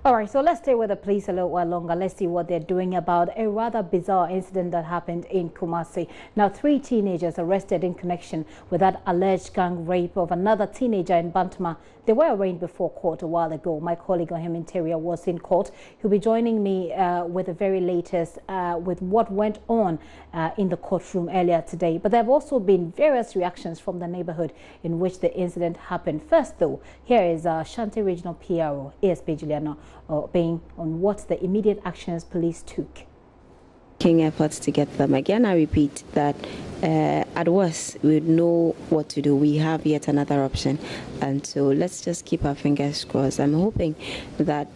All right, so let's stay with the police a little while longer. Let's see what they're doing about a rather bizarre incident that happened in Kumasi. Now, 3 teenagers arrested in connection with that alleged gang rape of another teenager in Bantama. They were arraigned before court a while ago. My colleague on him Interior was in court. He'll be joining me with the very latest with what went on in the courtroom earlier today. But there have also been various reactions from the neighborhood in which the incident happened. First, though, here is Shanti Regional PRO, ASP Juliana, being on what the immediate actions police took. Efforts to get them. Again, I repeat that at worst, we know what to do. We have yet another option. And so let's just keep our fingers crossed. I'm hoping that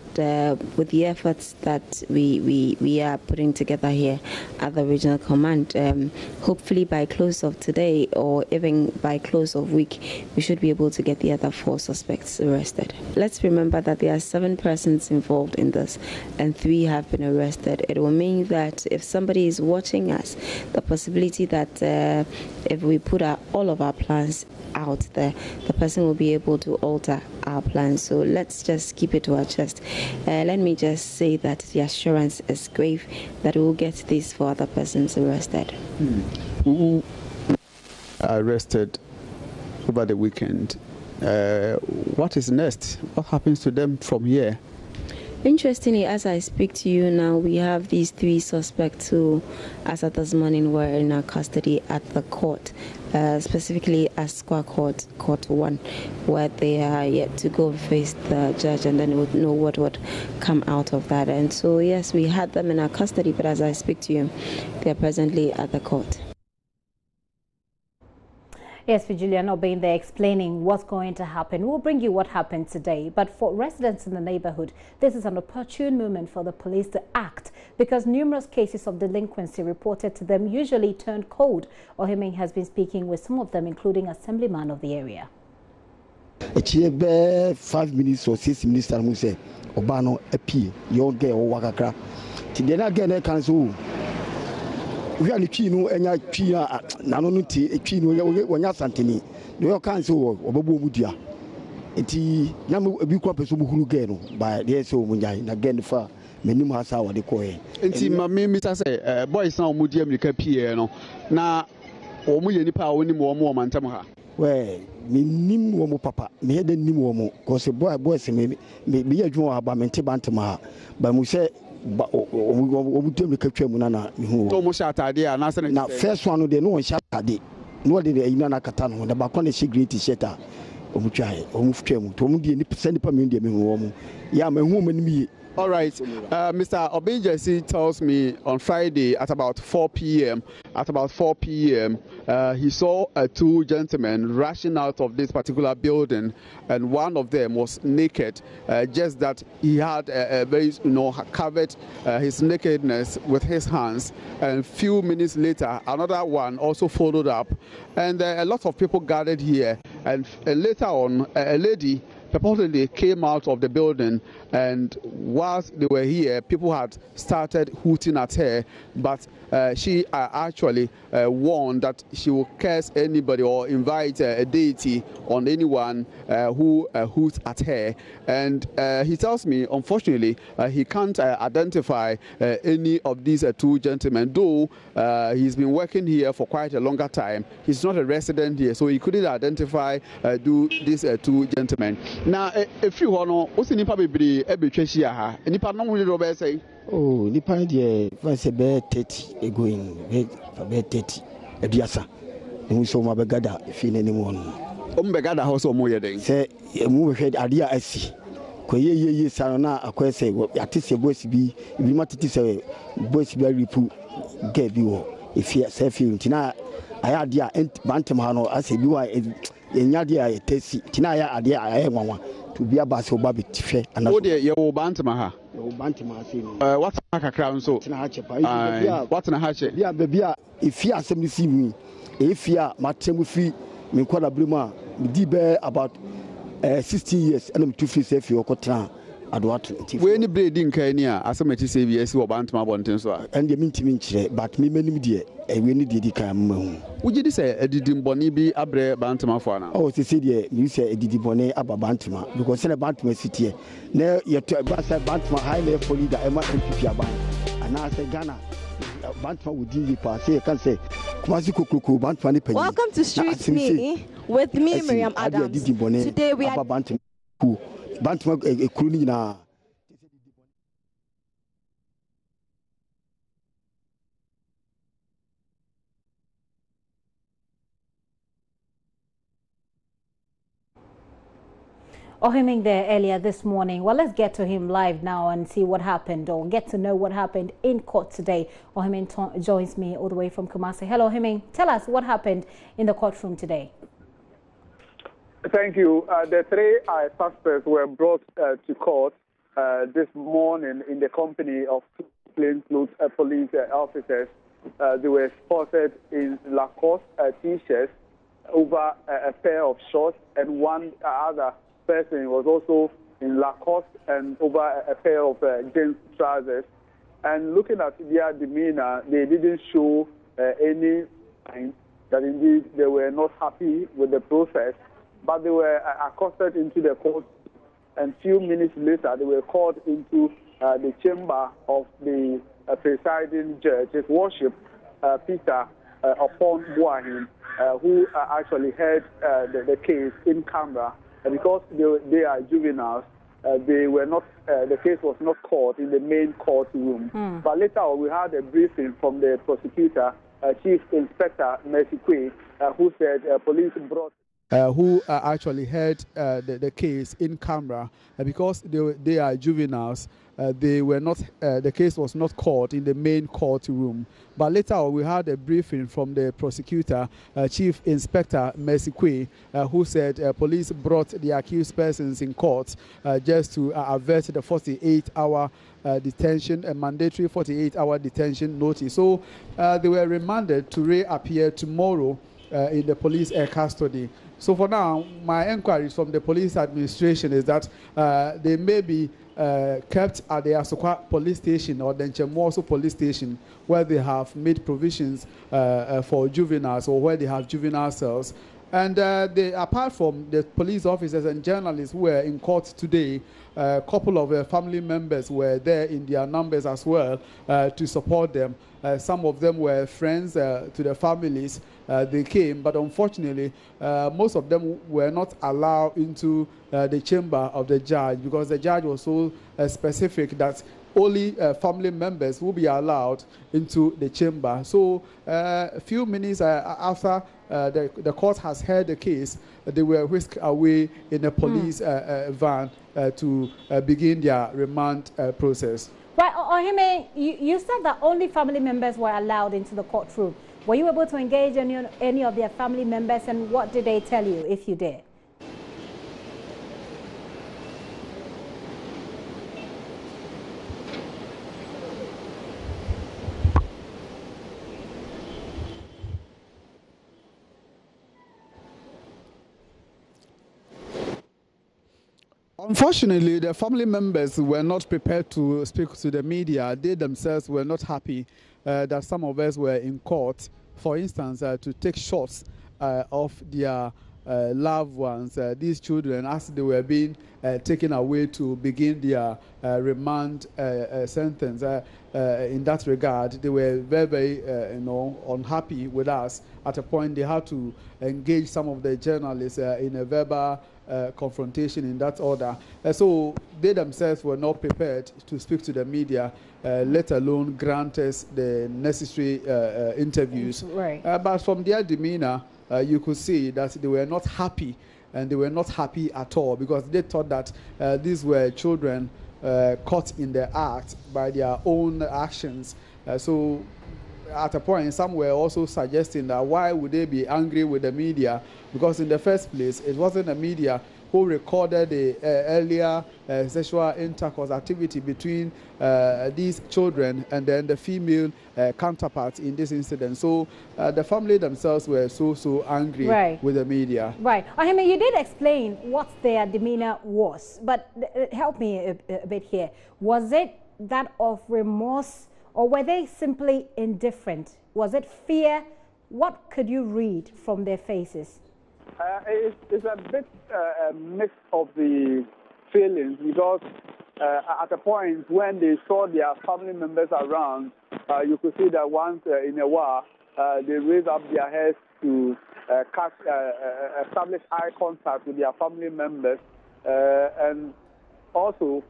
with the efforts that we are putting together here at the regional command, hopefully by close of today or even by close of week, we should be able to get the other 4 suspects arrested. Let's remember that there are 7 persons involved in this and 3 have been arrested. It will mean that if somebody is watching us, the possibility that if we put all of our plans out there, the person will be able to alter our plans. So let's just keep it to our chest. Let me just say that the assurance is grave that we will get these 4 other persons arrested. Who arrested over the weekend? What is next? What happens to them from here? Interestingly, as I speak to you now, we have these 3 suspects who, as of this morning, were in our custody at the court, specifically at Square Court, Court 1, where they are yet to go face the judge, and then we would know what would come out of that. And so, yes, we had them in our custody, but as I speak to you, they are presently at the court. Yes, for Juliana being there explaining what's going to happen. We'll bring you what happened today. But for residents in the neighborhood, this is an opportune moment for the police to act because numerous cases of delinquency reported to them usually turn cold. Ohiming has been speaking with some of them, including Assemblyman of the area. 5 minutes or 6 minutes, I say, Obano, a P, your girl, Wakakra. Today, again, council. We are the Chino and Chia, Nanonuti, Chino, when you're Santini. You can't so Obabu Mudia. Eti Yamu Buquapes Bugano by the SO Munjai, again for Menimasa or the Koe. Enti, my mimita say, boys now Mudium the Capiano. Now, or Muyanipa, only more Mantamaha. Well, Nim Womo Papa, me had the Nimomo, because a boy may be a draw about Mentebantama, but Muse. But we do capture Munana. Almost shot idea. Now, first one, they know shot idea. No, they are in a Catano, the Bacon is a great shatter. Omuchai, Omufchemu, Tomudi, send the Pamundi, yeah, my woman, me. All right, Mr. Obinjesi tells me on Friday at about 4 p.m. He saw 2 gentlemen rushing out of this particular building, and one of them was naked. Just that he had very, covered his nakedness with his hands. And a few minutes later, another one also followed up, and a lot of people gathered here. And later on, a lady purportedly came out of the building, and whilst they were here, people had started hooting at her, but she actually warned that she will curse anybody or invite a deity on anyone who hoots at her. And he tells me, unfortunately, he can't identify any of these 2 gentlemen, though he's been working here for quite a longer time. He's not a resident here, so he couldn't identify these 2 gentlemen. Now, if you want to, what's the Nipa Bibri, Ebichesia, and Nipa no will say, oh, Nipa, dear, was a bad 30 going, bad 30, a biasa, and we saw my begada, if in anyone. Begada house or more day. Say, a move head idea I see. Koye Sarana, a question, at this a voice be, if you want to say, voice very poo, gave you, if you say, Tina, I had dear Bantamano, as a do I. Yadia Tessie, Tinaya Adia, I am one to be a basso baby tife, and oh dear, your Bantamaha. What's a crown so? What's a hatchet? Yeah, baby, if you are 70 me, if you are Matemu, Minquada Bluma, Dibe about 60 years, and I'm too free safe your cotran, Adwato. When the breeding Kenya, as a meti say yes, or Bantama Bonton, so And the mintimin, but me many dear, a winnie did come. would you say a didn't Bonibi Abre Bantama for now? Oh, Cecilia, you say a didibone about Bantama, because in a Bantama city, now you're to Bantama high level leader, Emma and Pipia and I say Ghana. Bantama would you pass, I can say, Kumasi Kuku, Bantama. Welcome to Street Me with me, Miriam Adams. Today we are Bantama, a crooning. Ohiming there earlier this morning. Well, let's get to him live now and see what happened, or get to know what happened in court today. Ohiming joins me all the way from Kumasi. Hello, Ohiming. Tell us what happened in the courtroom today. Thank you. The three suspects were brought to court this morning in the company of two plainclothes police officers. They were spotted in Lacoste T-shirts over a pair of shorts, and one other person was also in Lacoste and over a pair of jeans trousers. And looking at their demeanor, they didn't show any sign that indeed they were not happy with the process, but they were accosted into the court, and few minutes later they were called into the chamber of the presiding judge, His Worship Peter upon Buahin, who actually heard the case in camera. Because they are juveniles, they were not. The case was not called in the main courtroom. But later on, we had a briefing from the prosecutor, Chief Inspector Mercy, who said police brought. Who actually heard the case in camera because they are juveniles. They were not. The case was not called in the main courtroom. But later on, we had a briefing from the prosecutor, Chief Inspector Mercy, who said police brought the accused persons in court just to avert the 48-hour detention, a mandatory 48-hour detention notice. So they were remanded to reappear tomorrow in the police custody. So for now, my inquiries from the police administration is that they may be kept at the Asokwa police station or the Nchemoso police station, where they have made provisions for juveniles, or where they have juvenile cells. And apart from the police officers and journalists who were in court today, a couple of family members were there in their numbers as well to support them. Some of them were friends to the families. They came, but unfortunately, most of them were not allowed into the chamber of the judge, because the judge was so specific that only family members will be allowed into the chamber. So a few minutes after the court has heard the case, they were whisked away in a police van to begin their remand process. Right, Ohime, you said that only family members were allowed into the courtroom. Were you able to engage any of their family members, and what did they tell you, if you did? Unfortunately, the family members were not prepared to speak to the media. They themselves were not happy that some of us were in court, for instance, to take shots of their loved ones, these children, as they were being taken away to begin their remand sentence. In that regard, they were very, unhappy with us. At a point, they had to engage some of the journalists in a verbal confrontation in that order. So they themselves were not prepared to speak to the media, let alone grant us the necessary interviews. Right. But from their demeanor, you could see that they were not happy, and they were not happy at all, because they thought that these were children caught in the act by their own actions. So at a point, some were also suggesting that why would they be angry with the media? Because in the first place, it wasn't the media who recorded the earlier sexual intercourse activity between these children and then the female counterparts in this incident. So the family themselves were so angry with the media. Right. I mean, you did explain what their demeanor was, but help me a bit here. Was it that of remorse, or were they simply indifferent? Was it fear? What could you read from their faces? It's a bit a mix of the feelings, because at a point when they saw their family members around, you could see that once in a while they raised up their heads to establish eye contact with their family members, and also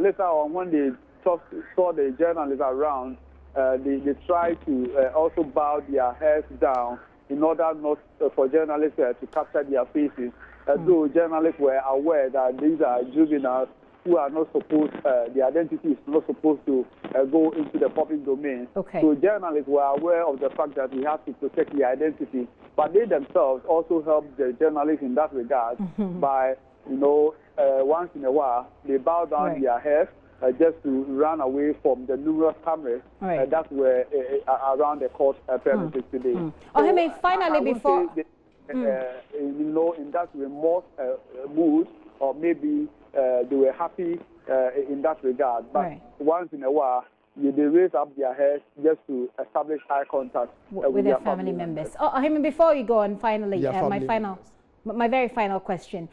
later on when they saw the journalists around, they tried to also bow their heads down in order not for journalists to capture their faces. Though journalists were aware that these are juveniles who are not supposed, the identity is not supposed to go into the public domain. Okay. So journalists were aware of the fact that we have to protect the identity, but they themselves also helped the journalists in that regard by, once in a while, they bow down their heads just to run away from the numerous cameras that were around the court premises today. I mean, finally, before... in that remorse mood, or maybe they were happy in that regard. But once in a while, they raise up their heads just to establish eye contact with their family members. I mean, before you go on, finally, my very final question.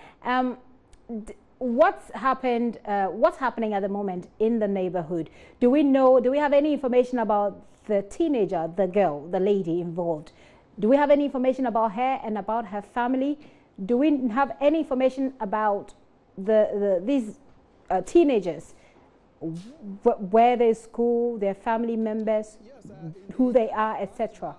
What's happened? What's happening at the moment in the neighborhood? Do we have any information about the teenager, the girl, the lady involved? Do we have any information about her and about her family? Do we have any information about these teenagers, where they school, their family members, who they are, etc.?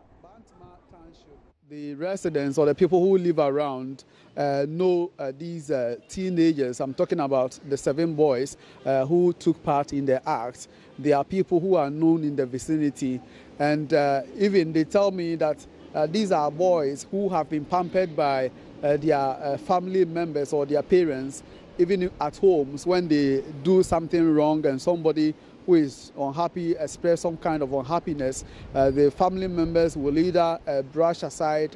The residents or the people who live around know these teenagers. I'm talking about the 7 boys who took part in the act. They are people who are known in the vicinity, and even they tell me that these are boys who have been pampered by their family members or their parents, even at homes when they do something wrong and somebody who is unhappy express some kind of unhappiness, the family members will either brush aside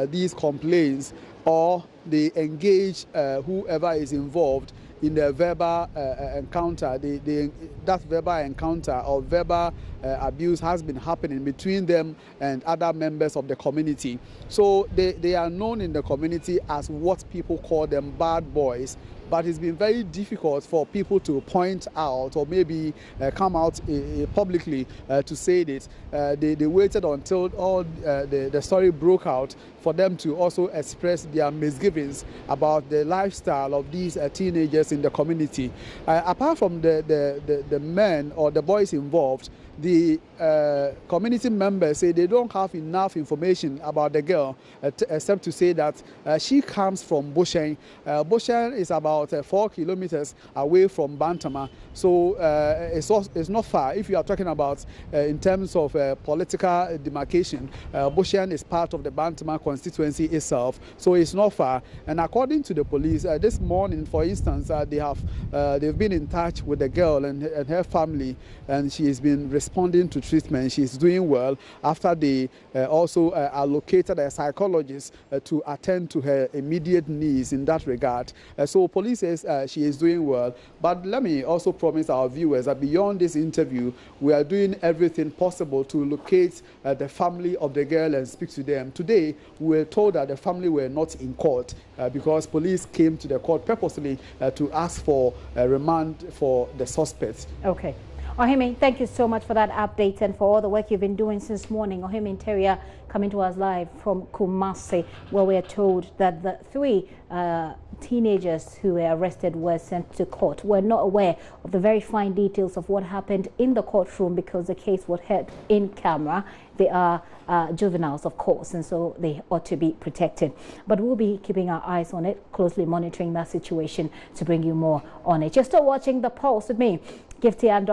these complaints, or they engage whoever is involved in the verbal encounter. That verbal encounter or verbal abuse has been happening between them and other members of the community. So they are known in the community as what people call them bad boys. But it's been very difficult for people to point out or maybe come out publicly to say this. They waited until all the story broke out for them to also express their misgivings about the lifestyle of these teenagers in the community. Apart from the men or the boys involved, the community members say they don't have enough information about the girl except to say that she comes from Bushen. Bushen is about 4 kilometers away from Bantama, so it's not far. If you are talking about in terms of political demarcation, Bushen is part of the Bantama constituency itself, so it's not far. And according to the police, this morning, for instance, they've been in touch with the girl and her family, and she has been responding to treatment. She's doing well after they also allocated a psychologist to attend to her immediate needs in that regard. So police says she is doing well. But let me also promise our viewers that beyond this interview, we are doing everything possible to locate the family of the girl and speak to them. Today, we were told that the family were not in court because police came to the court purposely to ask for a remand for the suspects. Okay. Ohime, thank you so much for that update and for all the work you've been doing since morning. Ohime Interior coming to us live from Kumasi, where we are told that the 3 teenagers who were arrested were sent to court. We're not aware of the very fine details of what happened in the courtroom because the case was heard in camera. They are juveniles, of course, and so they ought to be protected. But we'll be keeping our eyes on it, closely monitoring that situation to bring you more on it. You're still watching The Pulse with me, Gifty and